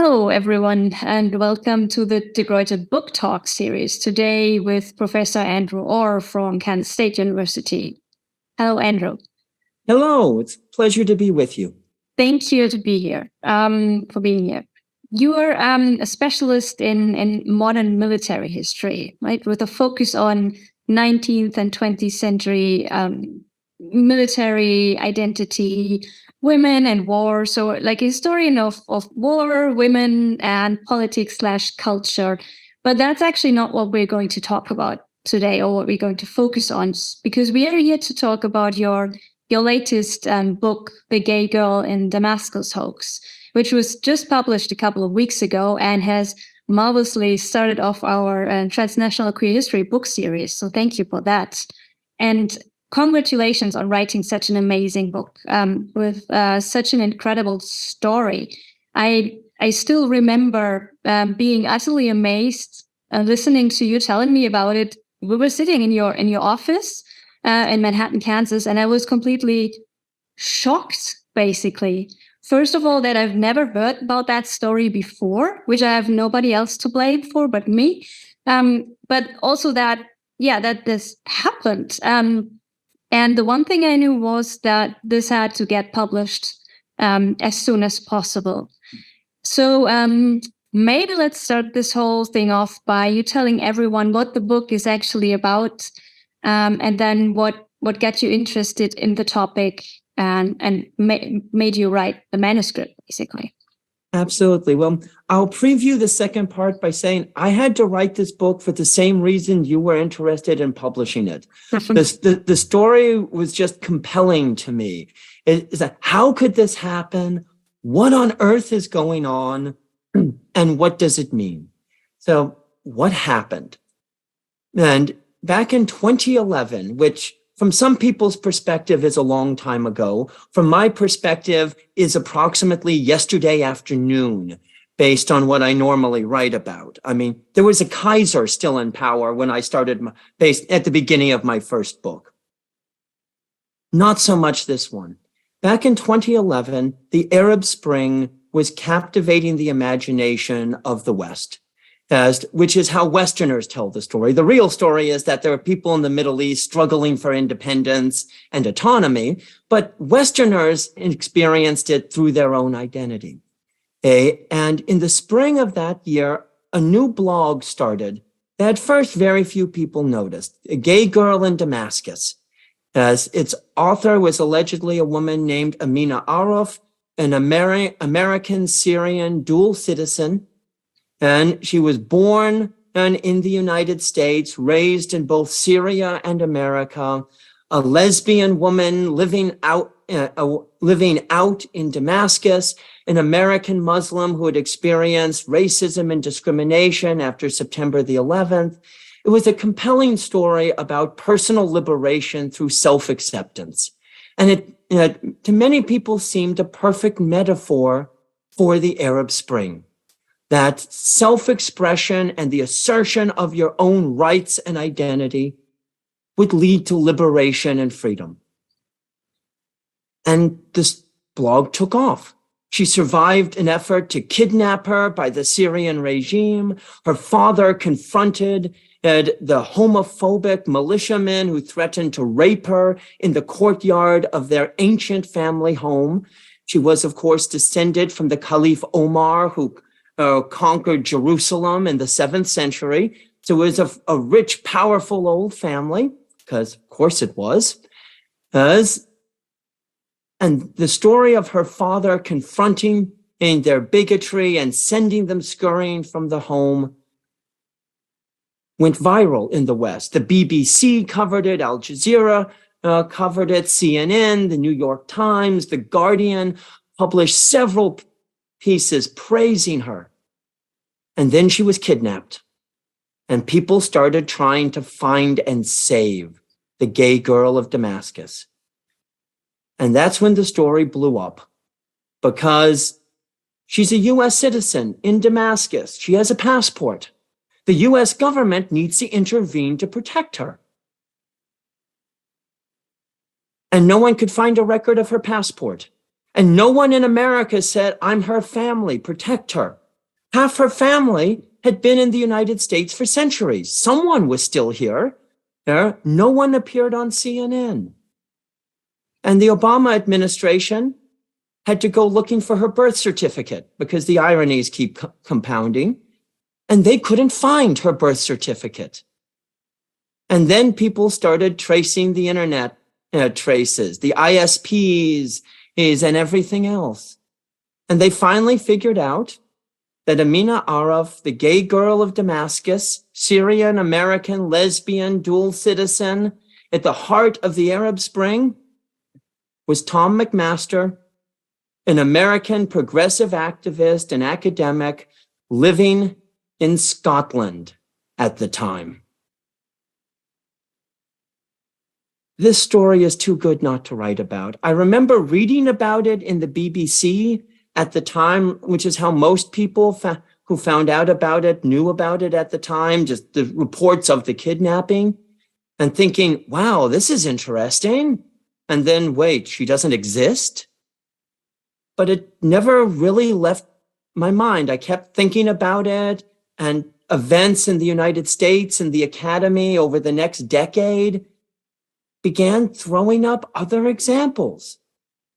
Hello, everyone, and welcome to the Gruyter Book Talk series. Today with Professor Andrew Orr from Kansas State University. Hello, Andrew. Hello, it's a pleasure to be with you. Thank you to be here, for being here. You are a specialist in modern military history, right, with a focus on 19th and 20th century military identity, women and war. So like a historian of war, women, and politics slash culture. But that's actually not what we're going to talk about today, or what we're going to focus on, because we are here to talk about your latest book, The Gay Girl in Damascus Hoax, which was just published a couple of weeks ago and has marvelously started off our transnational queer history book series. So thank you for that. And congratulations on writing such an amazing book with such an incredible story. I still remember being utterly amazed listening to you telling me about it. We were sitting in your office in Manhattan, Kansas, and I was completely shocked, basically. First of all, that I've never heard about that story before, which I have nobody else to blame for but me. But also that this happened. And the one thing I knew was that this had to get published as soon as possible. So maybe let's start this whole thing off by you telling everyone what the book is actually about, and then what got you interested in the topic and made you write the manuscript, basically. Absolutely. Well, I'll preview the second part by saying I had to write this book for the same reason you were interested in publishing it. The story was just compelling to me. It's like, how could this happen? What on earth is going on? And what does it mean? So what happened? And back in 2011, which from some people's perspective is a long time ago, from my perspective is approximately yesterday afternoon, based on what I normally write about. I mean, there was a Kaiser still in power when I started at the beginning of my first book. Not so much this one. Back in 2011, the Arab Spring was captivating the imagination of the West, which is how Westerners tell the story. The real story is that there are people in the Middle East struggling for independence and autonomy, but Westerners experienced it through their own identity. And in the spring of that year, a new blog started that at first very few people noticed, A Gay Girl in Damascus. As its author was allegedly a woman named Amina Arraf, an American Syrian dual citizen. And she was born in the United States, raised in both Syria and America, a lesbian woman living out in Damascus, an American Muslim who had experienced racism and discrimination after September the 11th. It was a compelling story about personal liberation through self-acceptance. And it to many people seemed a perfect metaphor for the Arab Spring. That self-expression and the assertion of your own rights and identity would lead to liberation and freedom. And this blog took off. She survived an effort to kidnap her by the Syrian regime. Her father confronted the homophobic militiamen who threatened to rape her in the courtyard of their ancient family home. She was, of course, descended from the Caliph Omar, who conquered Jerusalem in the 7th century. So it was a rich, powerful old family, because of course it was. And the story of her father confronting in their bigotry and sending them scurrying from the home went viral in the West. The BBC covered it, Al Jazeera covered it, CNN, the New York Times, The Guardian published several pieces praising her. And then she was kidnapped. And people started trying to find and save the gay girl of Damascus. And that's when the story blew up, because she's a US citizen in Damascus. She has a passport. The US government needs to intervene to protect her. And no one could find a record of her passport. And no one in America said, I'm her family, protect her. Half her family had been in the United States for centuries. Someone was still here. No one appeared on CNN. And the Obama administration had to go looking for her birth certificate because the ironies keep compounding, and they couldn't find her birth certificate. And then people started tracing the internet traces, the ISPs and everything else. And they finally figured out that Amina Arraf, the gay girl of Damascus, Syrian-American, lesbian, dual citizen, at the heart of the Arab Spring, was Tom McMaster, an American progressive activist and academic living in Scotland at the time. This story is too good not to write about. I remember reading about it in the BBC at the time, which is how most people who found out about it knew about it at the time, just the reports of the kidnapping, and thinking, wow, this is interesting. And then, wait, she doesn't exist? But it never really left my mind. I kept thinking about it, and events in the United States and the academy over the next decade began throwing up other examples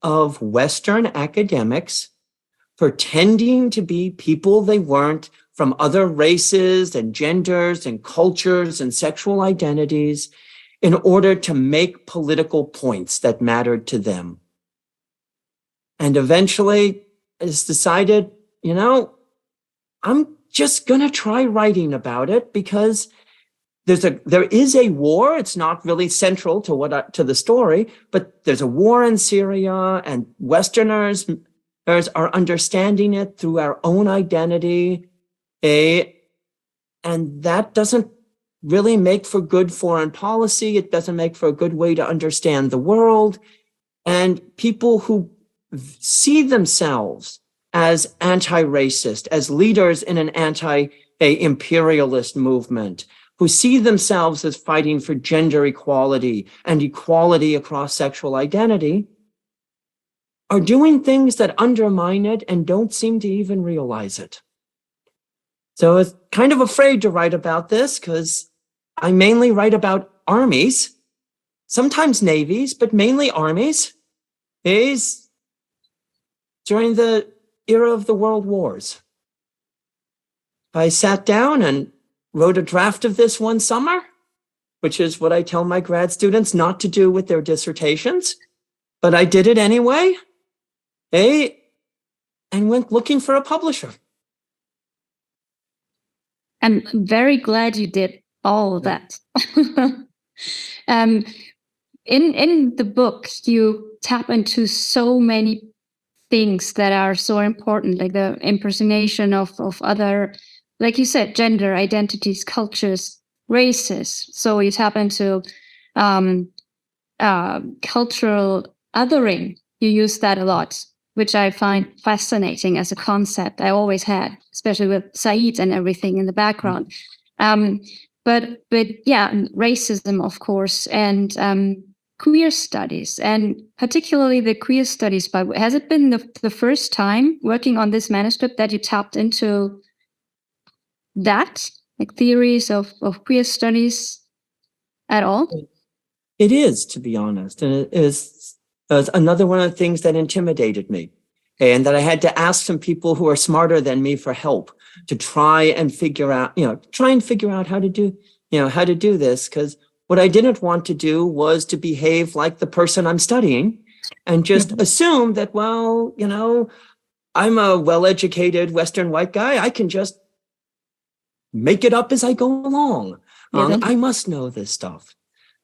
of Western academics pretending to be people they weren't, from other races and genders and cultures and sexual identities, in order to make political points that mattered to them. And eventually it's decided, I'm just going to try writing about it because there is a war. It's not really central to the story, but there's a war in Syria, and Westerners are understanding it through our own identity. And that doesn't really make for good foreign policy. It doesn't make for a good way to understand the world. And people who see themselves as anti-racist, as leaders in an anti-imperialist movement, who see themselves as fighting for gender equality and equality across sexual identity, are doing things that undermine it and don't seem to even realize it. So I was kind of afraid to write about this because I mainly write about armies, sometimes navies, but mainly armies, during the era of the world wars. I sat down and wrote a draft of this one summer, which is what I tell my grad students not to do with their dissertations, but I did it anyway, and went looking for a publisher. I'm very glad you did all of that. In the book, you tap into so many things that are so important, like the impersonation of other, like you said, gender identities, cultures, races. So you tap into cultural othering. You use that a lot, which I find fascinating as a concept. I always had, especially with Said and everything in the background. But yeah, racism, of course, and queer studies, and particularly the queer studies Bible. Has it been the first time working on this manuscript that you tapped into that, like theories of queer studies at all? It is, to be honest, and it is another one of the things that intimidated me, and that I had to ask some people who are smarter than me for help to try and figure out how to do this, because what I didn't want to do was to behave like the person I'm studying and just assume that, well, I'm a well-educated Western white guy. I can just make it up as I go along. I must know this stuff.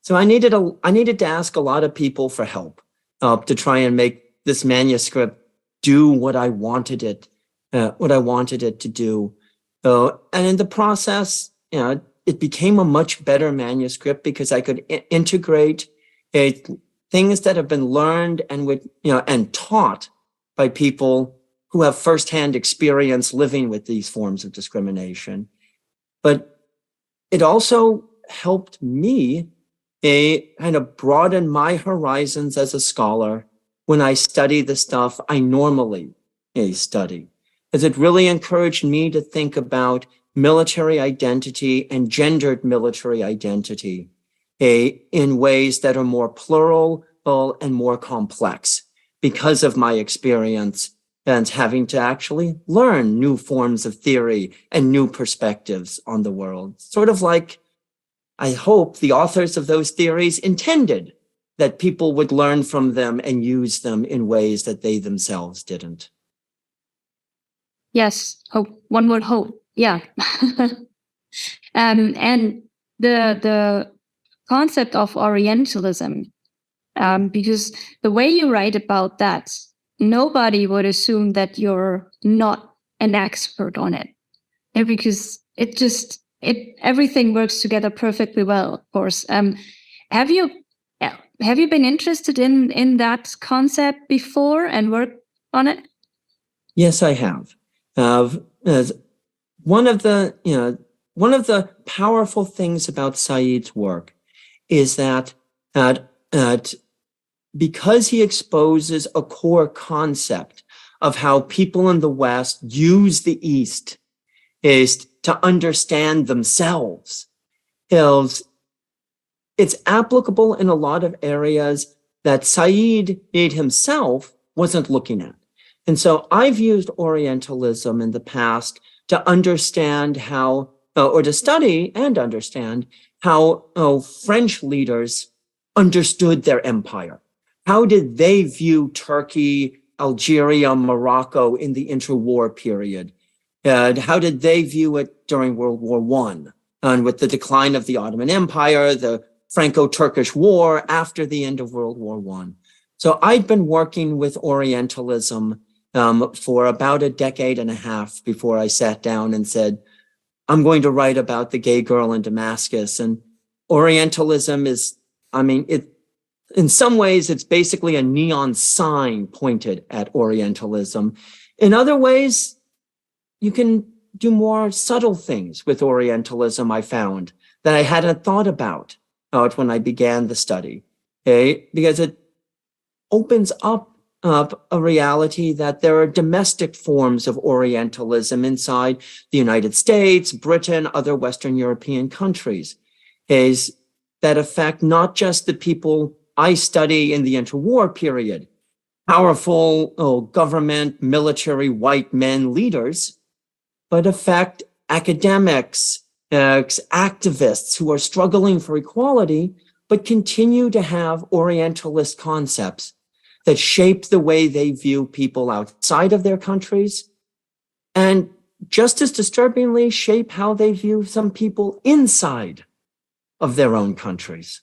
So I needed to ask a lot of people for help to try and make this manuscript do what I wanted it to do. And in the process, it became a much better manuscript because I could integrate things that have been learned and taught by people who have firsthand experience living with these forms of discrimination. But it also helped me kind of broaden my horizons as a scholar when I study the stuff I normally study. is it really encouraged me to think about military identity and gendered military identity in ways that are more plural and more complex because of my experience and having to actually learn new forms of theory and new perspectives on the world. Sort of like I hope the authors of those theories intended that people would learn from them and use them in ways that they themselves didn't. Yes, hope. One would hope. Yeah. And the concept of Orientalism, because the way you write about that, nobody would assume that you're not an expert on it, because everything works together perfectly well. Of course, have you been interested in that concept before and worked on it? Yes, I have. As one of the powerful things about Said's work is that because he exposes a core concept of how people in the West use the East is to understand themselves. It's applicable in a lot of areas that Said himself wasn't looking at. And so I've used Orientalism in the past to understand how, or to study and understand how French leaders understood their empire. How did they view Turkey, Algeria, Morocco in the interwar period? How did they view it during World War I? And with the decline of the Ottoman Empire, the Franco-Turkish War after the end of World War I. So I'd been working with Orientalism for about a decade and a half before I sat down and said, I'm going to write about the gay girl in Damascus. And Orientalism is, in some ways, it's basically a neon sign pointed at Orientalism. In other ways, you can do more subtle things with Orientalism, I found, that I hadn't thought about when I began the study, because it opens up a reality that there are domestic forms of Orientalism inside the United States, Britain, other Western European countries, that affect not just the people I study in the interwar period, powerful government, military, white men leaders, but affect academics, activists who are struggling for equality, but continue to have Orientalist concepts that shape the way they view people outside of their countries, and just as disturbingly, shape how they view some people inside of their own countries.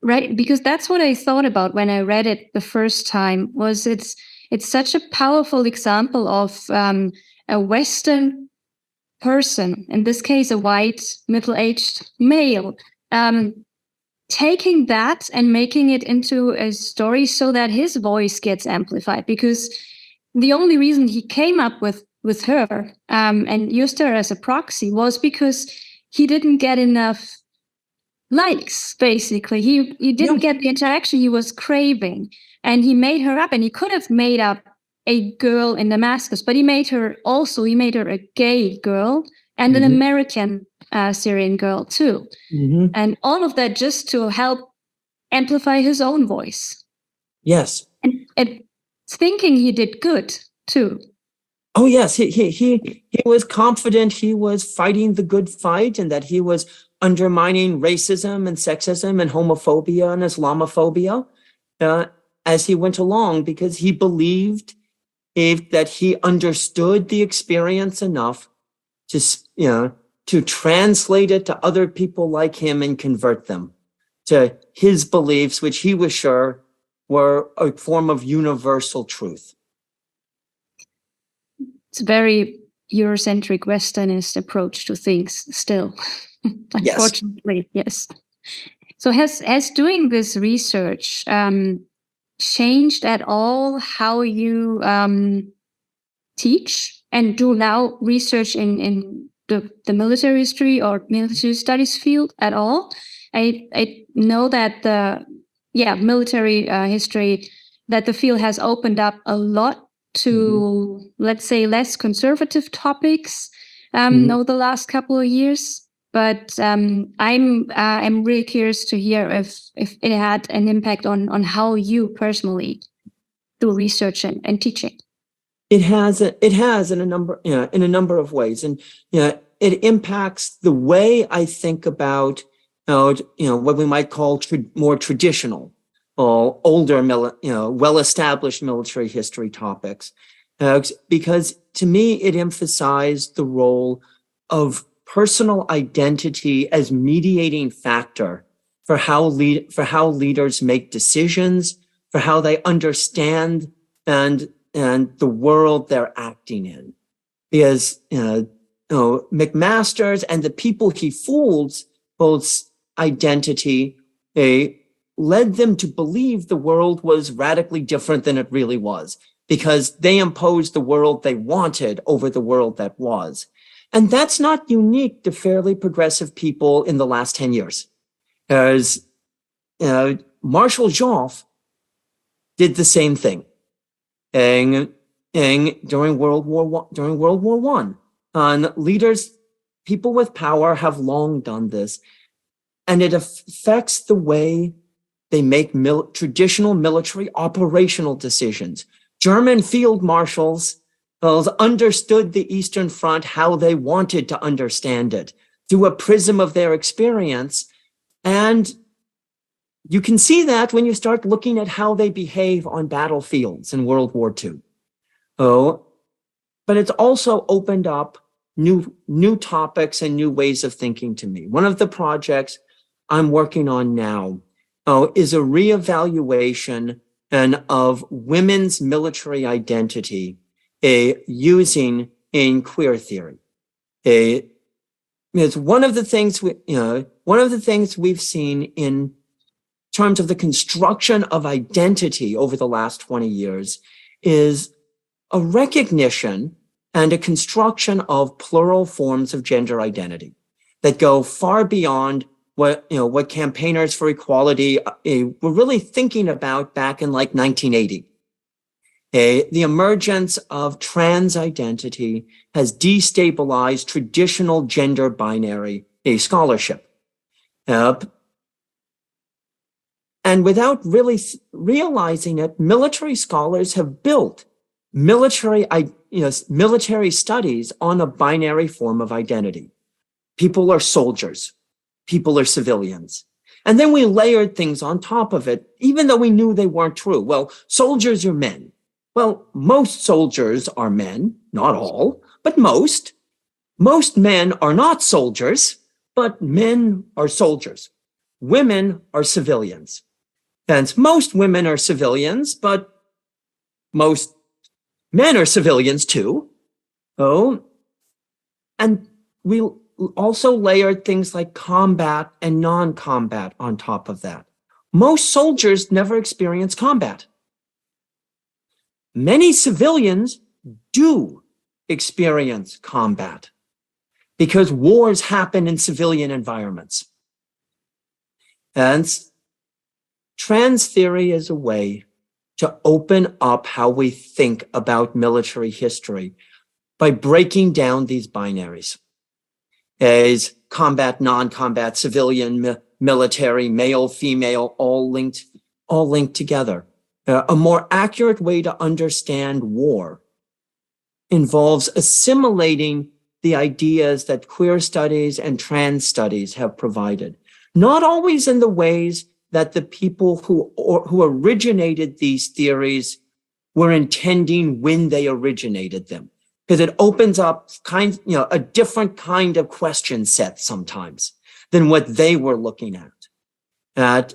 Right, because that's what I thought about when I read it the first time. Was it's such a powerful example of a Western person, in this case, a white middle-aged male, taking that and making it into a story so that his voice gets amplified. Because the only reason he came up with her and used her as a proxy was because he didn't get enough likes. Basically, he didn't get the interaction he was craving, and he made her up. And he could have made up a girl in Damascus, but he made her a gay girl and an American Syrian girl too. And all of that just to help amplify his own voice. Yes. And thinking he did good too. Oh yes, he was confident he was fighting the good fight and that he was undermining racism and sexism and homophobia and Islamophobia as he went along, because he believed that he understood the experience enough to translate it to other people like him and convert them to his beliefs, which he was sure were a form of universal truth. It's a very Eurocentric Westernist approach to things still, unfortunately, yes. So has doing this research changed at all how you teach and do now research in the military history or military studies field at all? I know that the military history, that the field has opened up a lot to, let's say, less conservative topics over the last couple of years. But I'm really curious to hear if it had an impact on how you personally do research and teaching. It has in a number of ways, and it impacts the way I think about what we might call more traditional or older well-established military history topics, because to me it emphasized the role of personal identity as mediating factor for how leaders make decisions, for how they understand and the world they're acting in. Because McMaster's and the people he fool's identity led them to believe the world was radically different than it really was, because they imposed the world they wanted over the world that was. And that's not unique to fairly progressive people in the last 10 years. As Marshal Joffre did the same thing during World War I. People with power have long done this, and it affects the way they make traditional military operational decisions. German field marshals understood the Eastern Front how they wanted to understand it, through a prism of their experience. And you can see that when you start looking at how they behave on battlefields in World War II. But it's also opened up new topics and new ways of thinking to me. One of the projects I'm working on now is a reevaluation of women's military identity using in queer theory. It's one of the things we've seen in terms of the construction of identity over the last 20 years is a recognition and a construction of plural forms of gender identity that go far beyond what campaigners for equality were really thinking about back in like 1980. The emergence of trans identity has destabilized traditional gender binary scholarship. And without really realizing it, military scholars have built military studies on a binary form of identity. People are soldiers. People are civilians. And then we layered things on top of it, even though we knew they weren't true. Well, soldiers are men. Well, most soldiers are men, not all, but most. Most men are not soldiers, but men are soldiers. Women are civilians. And most women are civilians, but most men are civilians too. And we also layered things like combat and non-combat on top of that. Most soldiers never experience combat. Many civilians do experience combat because wars happen in civilian environments. And trans theory is a way to open up how we think about military history by breaking down these binaries as combat, non-combat, civilian, military, male, female, all linked together. A more accurate way to understand war involves assimilating the ideas that queer studies and trans studies have provided, not always in the ways that the people who originated these theories were intending when they originated them, because it opens up a different kind of question set sometimes than what they were looking at.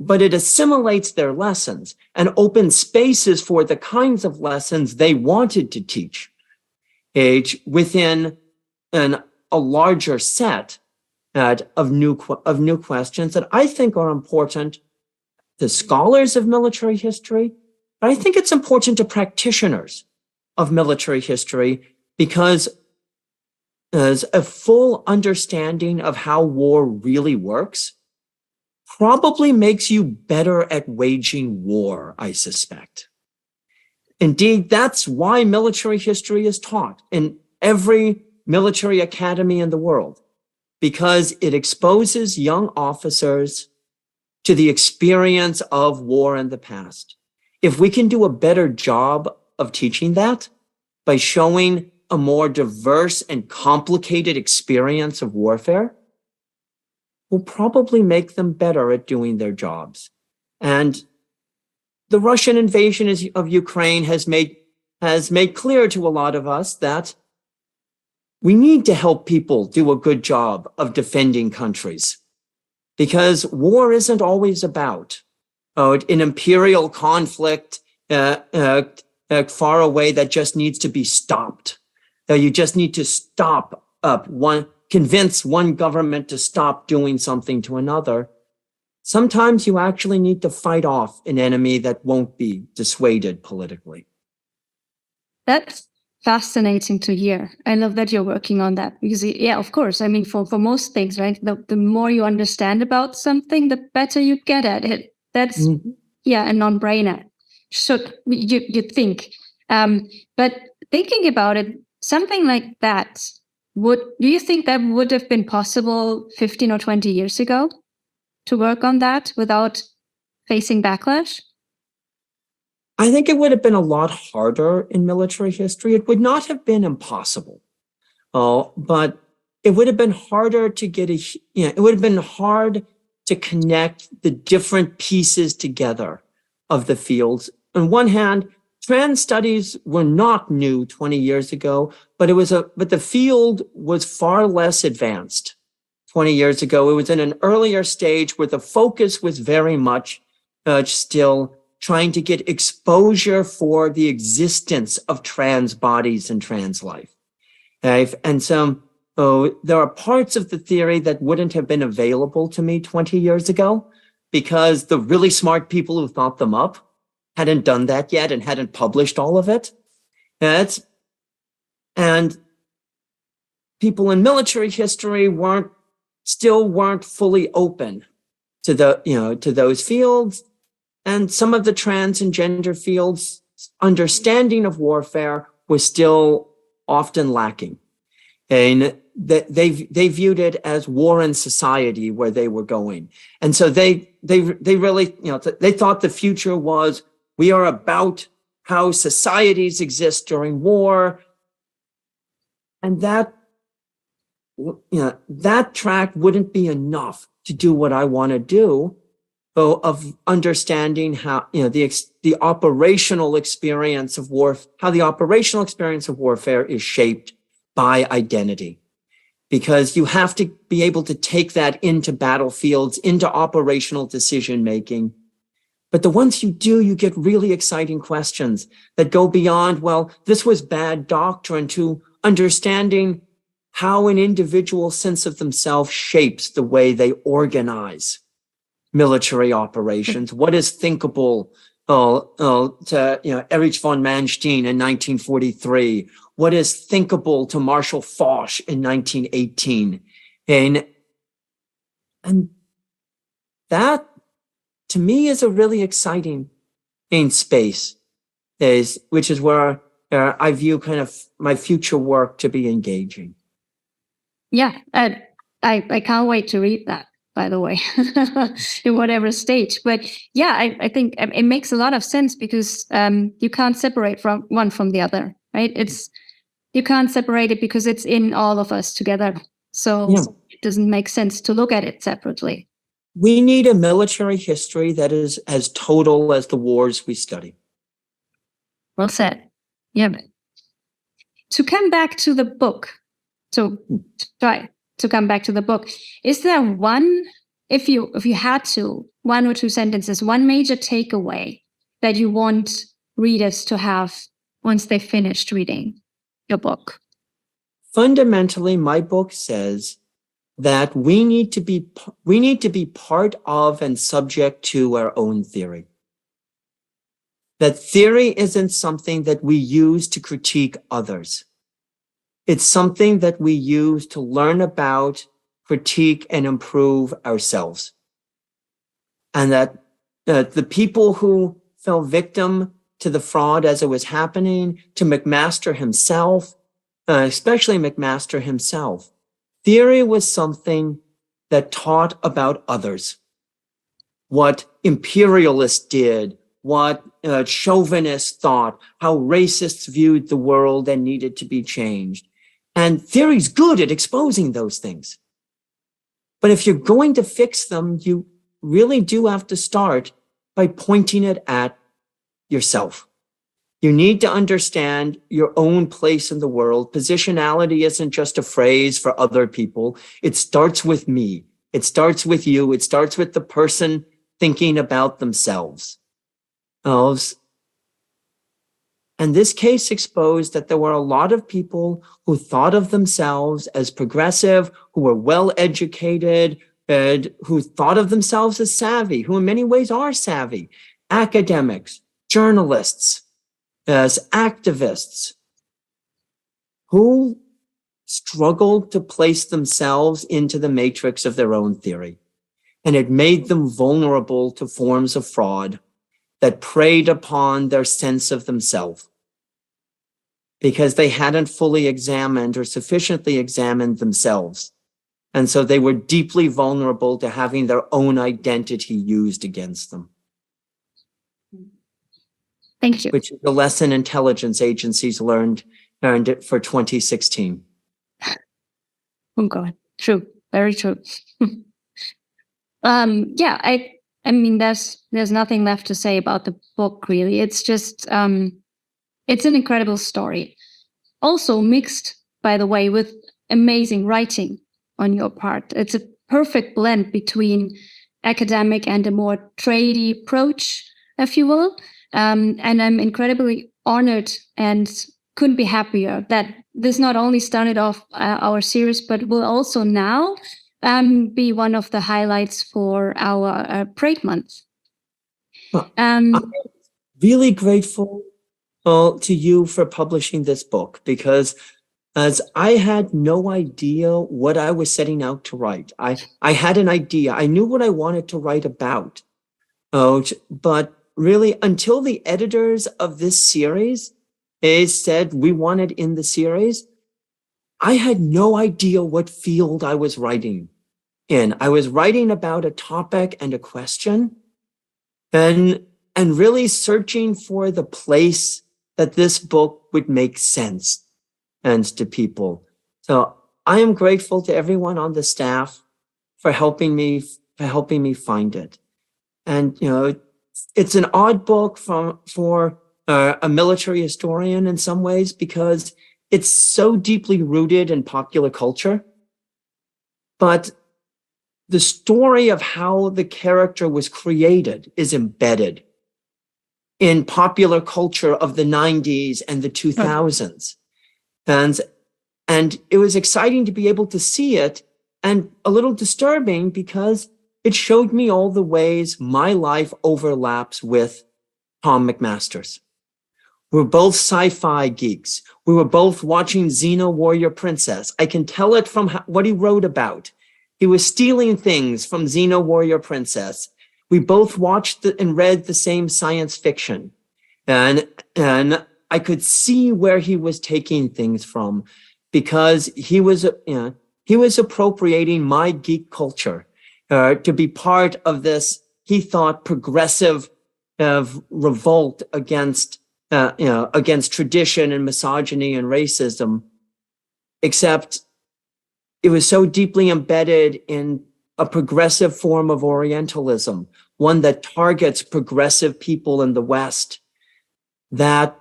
But it assimilates their lessons and opens spaces for the kinds of lessons they wanted to teach within a larger set of new questions that I think are important to scholars of military history, but I think it's important to practitioners of military history, because as a full understanding of how war really works probably makes you better at waging war, I suspect. Indeed, that's why military history is taught in every military academy in the world, because it exposes young officers to the experience of war in the past. If we can do a better job of teaching that by showing a more diverse and complicated experience of warfare, we'll probably make them better at doing their jobs. And the Russian invasion of Ukraine has made clear to a lot of us that we need to help people do a good job of defending countries, because war isn't always about an imperial conflict far away that just needs to be stopped. You just need to convince one government to stop doing something to another. Sometimes you actually need to fight off an enemy that won't be dissuaded politically. That's fascinating to hear. I love that you're working on that because, yeah, of course. I mean, for most things, right? The more you understand about something, the better you get at it. That's, a non-brainer. Should you think? But thinking about it, something like that, do you think that would have been possible 15 or 20 years ago to work on that without facing backlash? I think it would have been a lot harder in military history. It would not have been impossible, but it would have been harder to it would have been hard to connect the different pieces together of the fields. On one hand, trans studies were not new 20 years ago, but the field was far less advanced 20 years ago. It was in an earlier stage where the focus was very much still trying to get exposure for the existence of trans bodies and trans life. And so there are parts of the theory that wouldn't have been available to me 20 years ago because the really smart people who thought them up hadn't done that yet and hadn't published all of it. And people in military history weren't fully open to those fields. And some of the trans and gender fields' understanding of warfare was still often lacking. And they viewed it as war in society where they were going. And so they really, they thought the future was, we are about how societies exist during war. And that track wouldn't be enough to do what I want to do, of understanding how, the operational experience of war, how the operational experience of warfare is shaped by identity. Because you have to be able to take that into battlefields, into operational decision-making. But once you do, you get really exciting questions that go beyond, well, this was bad doctrine, to understanding how an individual's sense of themselves shapes the way they organize military operations. What is thinkable to Erich von Manstein in 1943? What is thinkable to Marshal Foch in 1918? And that, to me, is a really exciting space, which is where I view kind of my future work to be engaging. Yeah, I can't wait to read that, by the way, in whatever stage. But yeah, I think it makes a lot of sense because you can't separate from one from the other, right? You can't separate it because it's in all of us together. So it doesn't make sense to look at it separately. We need a military history that is as total as the wars we study. Well said. Yeah. But to come back to the book, is there one, if you had to, one or two sentences, one major takeaway that you want readers to have once they've finished reading your book? Fundamentally, my book says that we need to be part of and subject to our own theory. That theory isn't something that we use to critique others. It's something that we use to learn about, critique, and improve ourselves. And that the people who fell victim to the fraud as it was happening, to McMaster himself, especially McMaster himself. Theory was something that taught about others, what imperialists did, what chauvinists thought, how racists viewed the world and needed to be changed. And theory's good at exposing those things. But if you're going to fix them, you really do have to start by pointing it at yourself. You need to understand your own place in the world. Positionality isn't just a phrase for other people. It starts with me. It starts with you. It starts with the person thinking about themselves. And this case exposed that there were a lot of people who thought of themselves as progressive, who were well-educated, and who thought of themselves as savvy, who in many ways are savvy. Academics, journalists, as activists, who struggled to place themselves into the matrix of their own theory. And it made them vulnerable to forms of fraud that preyed upon their sense of themselves because they hadn't fully examined or sufficiently examined themselves. And so they were deeply vulnerable to having their own identity used against them. Thank you. Which is a lesson intelligence agencies learned it for 2016. Oh God, true, very true. Yeah, I mean, there's nothing left to say about the book, really. It's just, it's an incredible story. Also mixed, by the way, with amazing writing on your part. It's a perfect blend between academic and a more tradey approach, if you will. And I'm incredibly honored and couldn't be happier that this not only started off our series, but will also now be one of the highlights for our Pride Month. I'm really grateful to you for publishing this book, because as I had no idea what I was setting out to write. I had an idea. I knew what I wanted to write about. But really, until the editors of this series said we wanted in the series, I had no idea what field I was writing in. I was writing about a topic and a question, and really searching for the place that this book would make sense and to people. So I am grateful to everyone on the staff for helping me find it. And it's an odd book for a military historian in some ways, because it's so deeply rooted in popular culture. But the story of how the character was created is embedded in popular culture of the 90s and the 2000s. And it was exciting to be able to see it, and a little disturbing because it showed me all the ways my life overlaps with Tom McMaster's. We're both sci-fi geeks. We were both watching Xena Warrior Princess. I can tell it from what he wrote about. He was stealing things from Xena Warrior Princess. We both watched and read the same science fiction. And I could see where he was taking things from, because he was appropriating my geek culture to be part of this, he thought, progressive revolt against tradition and misogyny and racism, except it was so deeply embedded in a progressive form of Orientalism, one that targets progressive people in the West, that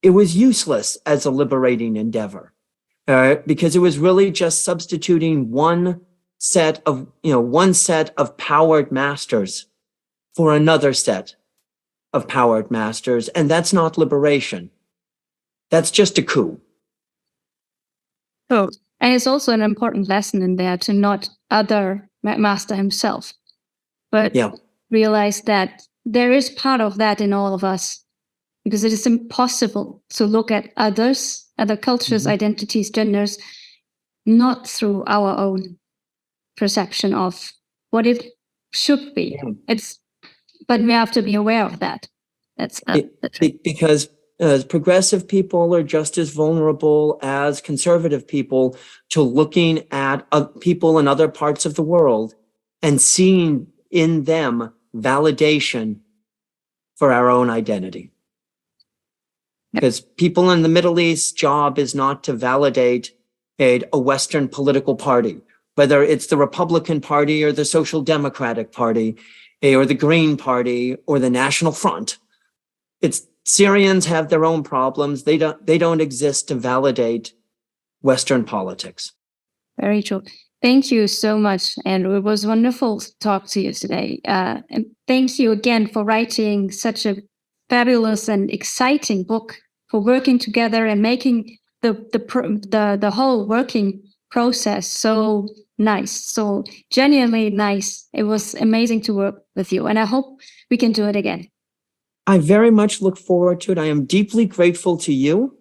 it was useless as a liberating endeavor, because it was really just substituting one set of powered masters for another set of powered masters, and that's not liberation. That's just a coup. Oh, and it's also an important lesson in there to not other McMaster himself, but realize that there is part of that in all of us, because it is impossible to look at others, other cultures, identities, genders, not through our own perception of what it should be. But we have to be aware of that. That's because progressive people are just as vulnerable as conservative people to looking at people in other parts of the world and seeing in them validation for our own identity. Because people in the Middle East's job is not to validate a Western political party, whether it's the Republican Party or the Social Democratic Party or the Green Party or the National Front. It's Syrians have their own problems. They don't exist to validate Western politics. Very true. Thank you so much. And it was wonderful to talk to you today. And thank you again for writing such a fabulous and exciting book, for working together and making the whole working process so nice, so genuinely nice. It was amazing to work with you, and I hope we can do it again. I very much look forward to it. I am deeply grateful to you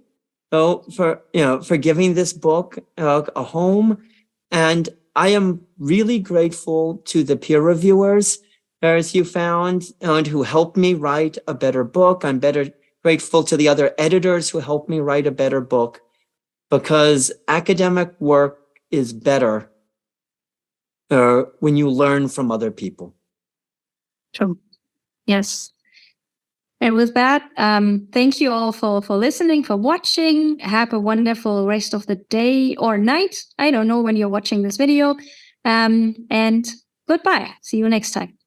for giving this book a home, and I am really grateful to the peer reviewers, as you found, and who helped me write a better book. I'm grateful to the other editors who helped me write a better book, because academic work is better when you learn from other people. True. Yes. And with that, thank you all for listening, for watching. Have a wonderful rest of the day or night. I don't know when you're watching this video. And goodbye. See you next time.